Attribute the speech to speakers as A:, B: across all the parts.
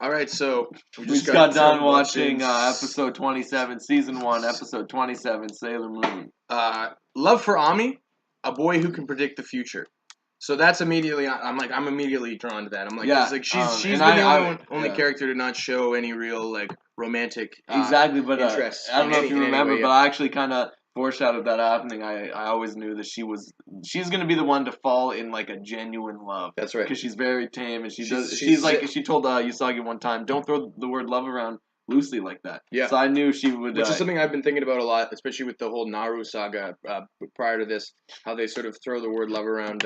A: All right, so
B: we just got done watching episode 27, season 1, episode 27, Sailor Moon.
A: Love for Ami, a boy who can predict the future. So that's immediately, I'm immediately drawn to that. I'm like,
B: Yeah,
A: she's been the only character to not show any real romantic
B: exactly, but
A: interest.
B: I don't know if you remember, but I actually kind of foreshadowed that happening. I always knew that she's gonna be the one to fall in a genuine love.
A: That's right,
B: because she's very tame and she told Usagi one time, don't throw the word love around loosely like that.
A: Yeah.
B: So I knew she would.
A: Which is something I've been thinking about a lot, especially with the whole Naru saga prior to this, how they sort of throw the word love around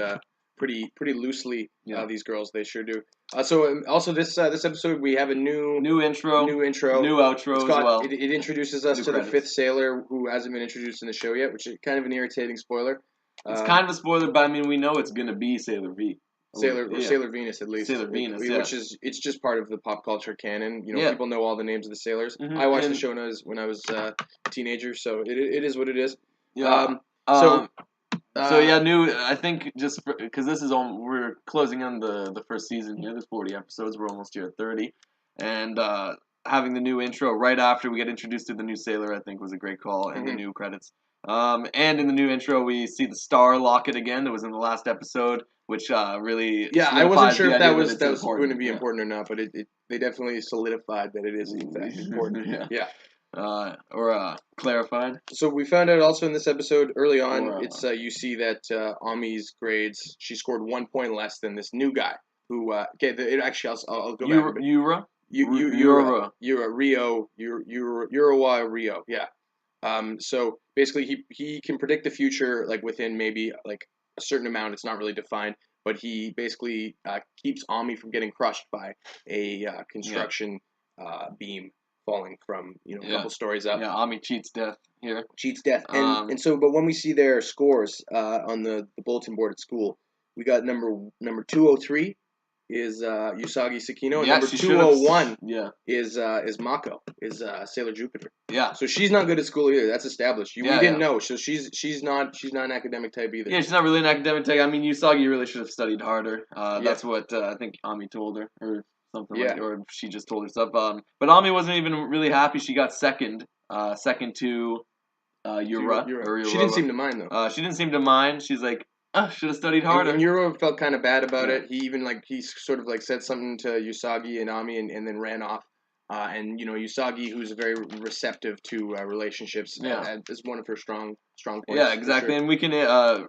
A: pretty loosely.
B: Yeah.
A: These girls, they sure do. So also this episode we have a new
B: intro,
A: new
B: outro as well.
A: It introduces us to the 5th sailor who hasn't been introduced in the show yet, which is kind of an irritating spoiler.
B: It's kind of a spoiler, but I mean we know it's gonna be Sailor V.
A: Sailor Venus at least.
B: Sailor Venus,
A: which is it's just part of the pop culture canon. People know all the names of the sailors. Mm-hmm. I watched the show when I was a teenager, so it is what it is.
B: Yeah. I think just because we're closing on the first season here. There's 40 episodes. We're almost here at 30, and having the new intro right after we get introduced to the new sailor, I think was a great call, and the new credits. And in the new intro, we see the star locket again. That was in the last episode, which really
A: I wasn't sure if that was going to be important or not, but they definitely solidified that it is in fact important. Yeah.
B: Or clarified.
A: So we found out also in this episode early on, you see that Ami's grades, she scored 1 point less than this new guy who I'll go back.
B: Urawa
A: Rio. Yeah. So basically he can predict the future within maybe a certain amount. It's not really defined, but he basically keeps Ami from getting crushed by a construction beam falling from a couple stories up.
B: Yeah, Ami cheats death here.
A: And so but when we see their scores on the bulletin board at school, we got number 203 is Usagi Sakino, and number 201 is Mako, is Sailor Jupiter.
B: Yeah.
A: So she's not good at school either. That's established. We didn't know. So she's not an academic type either.
B: Yeah, she's not really an academic type. I mean, Usagi really should have studied harder. That's what I think Ami told her, or something or she just told herself. But Ami wasn't even really happy. She got second to Yura.
A: She didn't seem to mind though.
B: She didn't seem to mind. She's like, should have studied harder.
A: And Yura felt kind of bad about it. He even he sort of said something to Usagi and Ami and then ran off. And Usagi, who's very receptive to relationships, is one of her strong points.
B: Yeah, exactly. Sure. And we can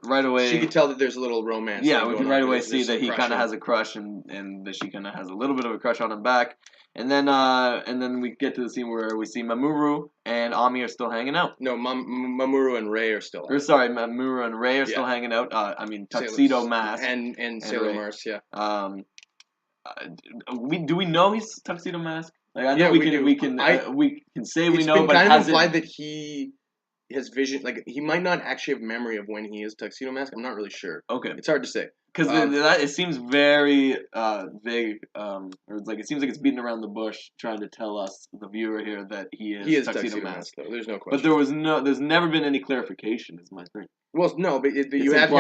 B: right away.
A: She can tell that there's a little romance.
B: Yeah, we can right away see that he kind of has a crush, and that she kind of has a little bit of a crush on him back. And then we get to the scene where we see Mamoru and Ami are still hanging out.
A: No, Mamoru and Rei are still.
B: Mamoru and Rei are still hanging out. Tuxedo Mask
A: and Sailor Mars. Yeah.
B: Do we know he's Tuxedo Mask? I know we can say we know, but
A: it's kind of implied that he has vision. He might not actually have memory of when he is Tuxedo Mask. I'm not really sure.
B: Okay,
A: it's hard to say
B: because it seems very vague. Or it seems like it's beating around the bush, trying to tell us, the viewer here, that he is Tuxedo Mask.
A: Though. There's no question.
B: But there's never been any clarification. Is my thing.
A: Well, no, but you have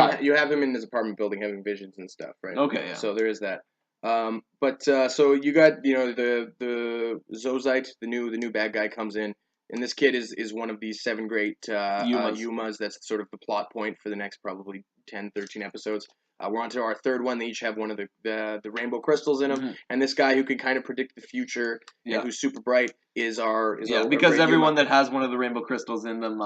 A: him in his apartment building having visions and stuff, right?
B: Okay, yeah.
A: So there is that. So you got the Zozite, the new bad guy comes in, and this kid is one of these 7 great Yumas. That's sort of the plot point for the next probably 10, 13 episodes. We're on to our 3rd one. They each have one of the rainbow crystals in them, and this guy who can kind of predict the future and who's super bright is our
B: because everyone that has one of the rainbow crystals in them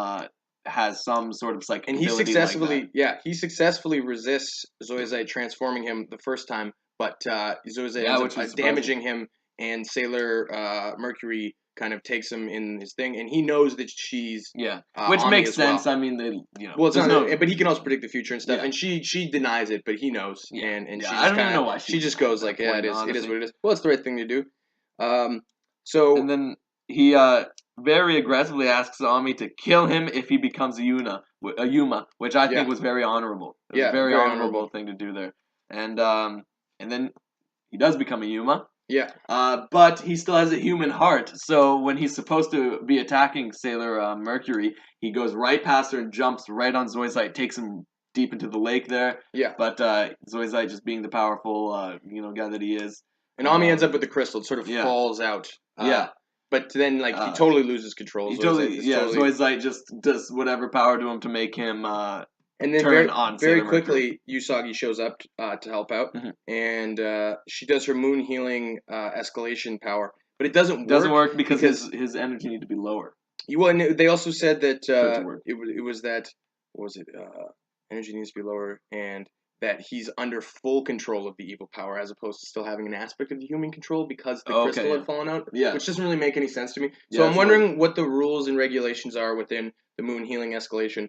B: has some sort of psychic ability.
A: And he successfully resists Zoizite transforming him the first time. But Zoizite ends up damaging him, and Sailor Mercury kind of takes him in his thing, and he knows that she's
B: which
A: Ami
B: makes
A: as
B: sense.
A: Well.
B: I mean,
A: well, it's not, but he can also predict the future and stuff, and she denies it, but he knows, and she just
B: I don't even know why
A: she just goes it is what it is. Well, it's the right thing to do. And
B: then he very aggressively asks Ami to kill him if he becomes a Yuma, which I think was very honorable. It was a very honorable thing to do there, and then he does become a Yuma.
A: Yeah.
B: But he still has a human heart. So when he's supposed to be attacking Sailor Mercury, he goes right past her and jumps right on Zoizite, takes him deep into the lake there.
A: Yeah.
B: But Zoizite, just being the powerful guy that he is,
A: And Ami ends up with the crystal. It sort of falls out. But then, like, he totally loses control.
B: He Zoisite just does whatever power to him to make him
A: and then
B: turn on
A: very
B: Sailor
A: quickly, Usagi shows up to help out, and she does her moon healing escalation power, but it doesn't work.
B: It doesn't work because his energy needs to be lower.
A: Well, and they also said that it was that, what was it? Energy needs to be lower, and that he's under full control of the evil power as opposed to still having an aspect of the human control because the crystal had fallen out, which doesn't really make any sense to me. So I'm wondering what the rules and regulations are within the moon healing escalation,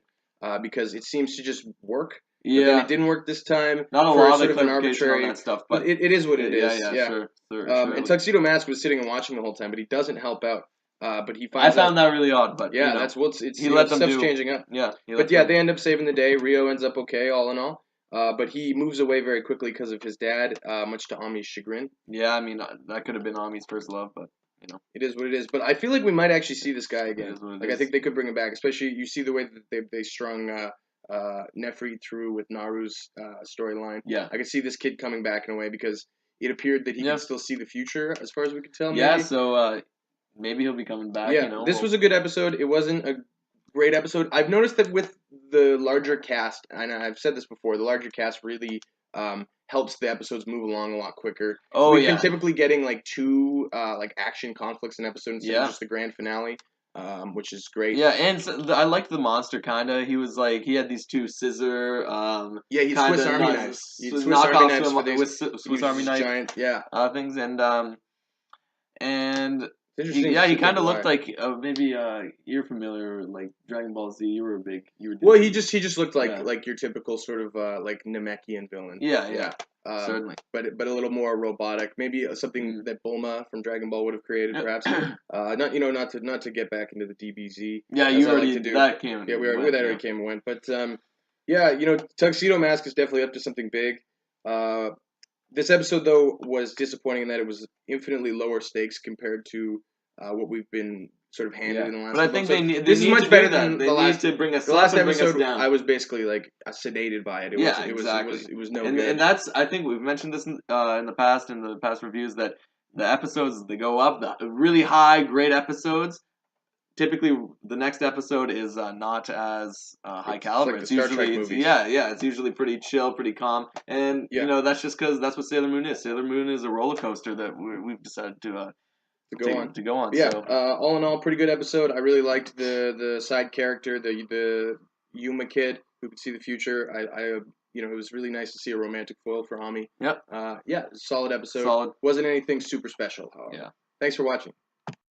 A: because it seems to just work. Yeah. But then it didn't work this time.
B: Not a lot of clarification on that stuff, but
A: it is what it is.
B: Yeah. Sure.
A: And Tuxedo Mask was sitting and watching the whole time, but he doesn't help out. But he
B: finds I found that really odd, but
A: that's what's
B: he let them
A: stuff's changing up. They end up saving the day. Rio ends up okay, all in all. But he moves away very quickly because of his dad, much to Ami's chagrin.
B: Yeah, I mean that could have been Ami's first love, but
A: it is what it is. But I feel like we might actually see this guy again. I think they could bring him back, especially you see the way that they strung Nefri through with Naru's storyline.
B: Yeah,
A: I could see this kid coming back in a way because it appeared that he could still see the future, as far as we could tell.
B: Yeah, so maybe he'll be coming back.
A: Yeah, this was a good episode. It wasn't a great episode. I've noticed that with the larger cast, and I've said this before, the larger cast really helps the episodes move along a lot quicker. We've been typically getting like 2 like action conflicts an episode instead of just the grand finale, which is great.
B: Yeah, and so I liked the monster kinda. He was like he had these 2 scissor
A: he's Swiss Army knives. Swiss Army knives
B: with Swiss Army knife
A: giant,
B: things and he kind of looked like maybe you're familiar like Dragon Ball Z. You were
A: well, he just looked like your typical sort of like Namekian villain.
B: Yeah. Certainly,
A: but a little more robotic. Maybe something that Bulma from Dragon Ball would have created, perhaps. Not to get back into the DBZ.
B: Yeah, you already that came.
A: Yeah, we already came and went. But Tuxedo Mask is definitely up to something big. This episode, though, was disappointing in that it was infinitely lower stakes compared to what we've been sort of handed in the last.
B: But I think
A: this is much better than
B: the last. To bring us
A: the last episode.
B: Bring us down.
A: I was basically like sedated by it. It was no good.
B: And that's I think we've mentioned this in the past reviews that the episodes they go up, the really high, great episodes. Typically, the next episode is not as high caliber.
A: Like it's usually
B: it's usually pretty chill, pretty calm, and that's just because that's what Sailor Moon is. Sailor Moon is a roller coaster that we've decided to go on.
A: Yeah,
B: so.
A: All in all, pretty good episode. I really liked the side character, the Yuma kid who could see the future. It was really nice to see a romantic foil for Ami.
B: Yep.
A: Solid episode. Wasn't anything super special, however.
B: Yeah.
A: Thanks for watching.